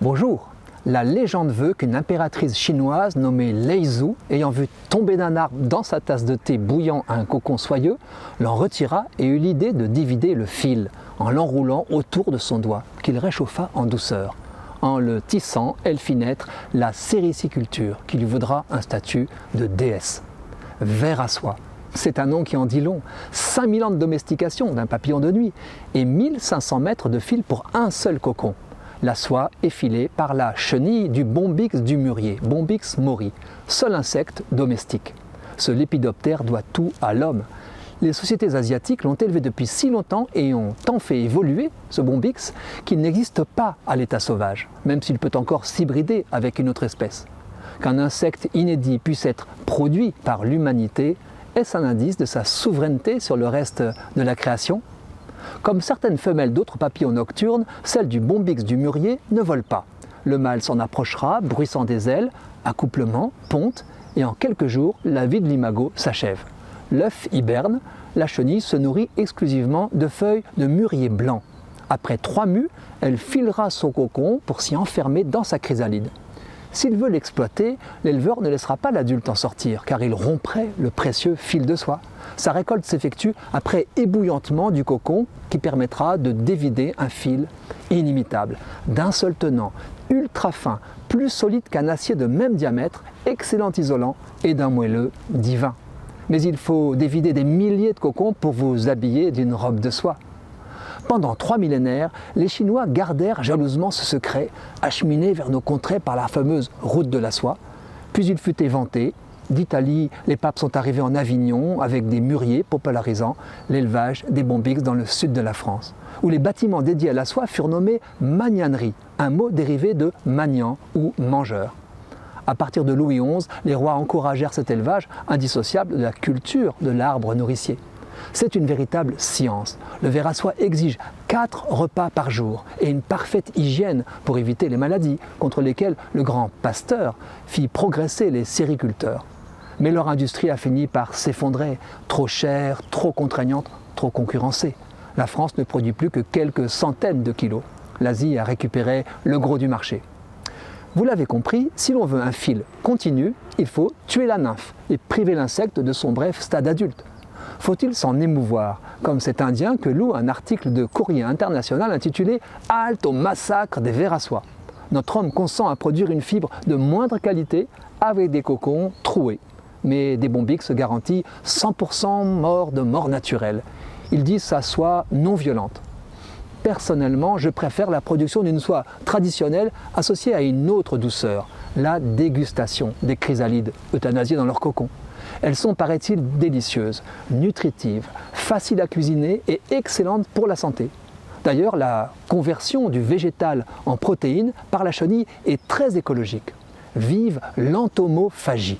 Bonjour. La légende veut qu'une impératrice chinoise nommée Lei Zhu, ayant vu tomber d'un arbre dans sa tasse de thé bouillant un cocon soyeux, l'en retira et eut l'idée de divider le fil en l'enroulant autour de son doigt, qu'il réchauffa en douceur. En le tissant, elle fit naître la sériciculture, qui lui vaudra un statut de déesse. Ver à soie. C'est un nom qui en dit long. 5000 ans de domestication d'un papillon de nuit et 1500 mètres de fil pour un seul cocon. La soie est filée par la chenille du Bombyx du mûrier, Bombyx mori, seul insecte domestique. Ce lépidoptère doit tout à l'homme. Les sociétés asiatiques l'ont élevé depuis si longtemps et ont tant fait évoluer ce Bombyx qu'il n'existe pas à l'état sauvage, même s'il peut encore s'hybrider avec une autre espèce. Qu'un insecte inédit puisse être produit par l'humanité, est-ce un indice de sa souveraineté sur le reste de la création ? Comme certaines femelles d'autres papillons nocturnes, celles du Bombyx du mûrier ne volent pas. Le mâle s'en approchera, bruissant des ailes, accouplement, ponte, et en quelques jours, la vie de l'imago s'achève. L'œuf hiberne, la chenille se nourrit exclusivement de feuilles de mûrier blanc. Après 3 mues, elle filera son cocon pour s'y enfermer dans sa chrysalide. S'il veut l'exploiter, l'éleveur ne laissera pas l'adulte en sortir, car il romprait le précieux fil de soie. Sa récolte s'effectue après ébouillantement du cocon qui permettra de dévider un fil inimitable, d'un seul tenant, ultra fin, plus solide qu'un acier de même diamètre, excellent isolant et d'un moelleux divin. Mais il faut dévider des milliers de cocons pour vous habiller d'une robe de soie. Pendant 3 millénaires, les Chinois gardèrent jalousement ce secret, acheminé vers nos contrées par la fameuse route de la soie. Puis il fut éventé. D'Italie, les papes sont arrivés en Avignon avec des mûriers popularisant l'élevage des Bombyx dans le sud de la France, où les bâtiments dédiés à la soie furent nommés magnaneries, un mot dérivé de magnant ou mangeur. À partir de Louis XI, les rois encouragèrent cet élevage indissociable de la culture de l'arbre nourricier. C'est une véritable science. Le ver à soie exige 4 repas par jour et une parfaite hygiène pour éviter les maladies contre lesquelles le grand Pasteur fit progresser les sériculteurs. Mais leur industrie a fini par s'effondrer, trop chère, trop contraignante, trop concurrencée. La France ne produit plus que quelques centaines de kilos. L'Asie a récupéré le gros du marché. Vous l'avez compris, si l'on veut un fil continu, il faut tuer la nymphe et priver l'insecte de son bref stade adulte. Faut-il s'en émouvoir, comme cet Indien que loue un article de Courrier International intitulé « Halte au massacre des vers à soie ». Notre homme consent à produire une fibre de moindre qualité avec des cocons troués. Mais des Bombyx se garantit 100% mort de mort naturelle. Il dit sa soie non violente. Personnellement, je préfère la production d'une soie traditionnelle associée à une autre douceur, la dégustation des chrysalides euthanasiées dans leur cocon. Elles sont, paraît-il, délicieuses, nutritives, faciles à cuisiner et excellentes pour la santé. D'ailleurs, la conversion du végétal en protéines par la chenille est très écologique. Vive l'entomophagie!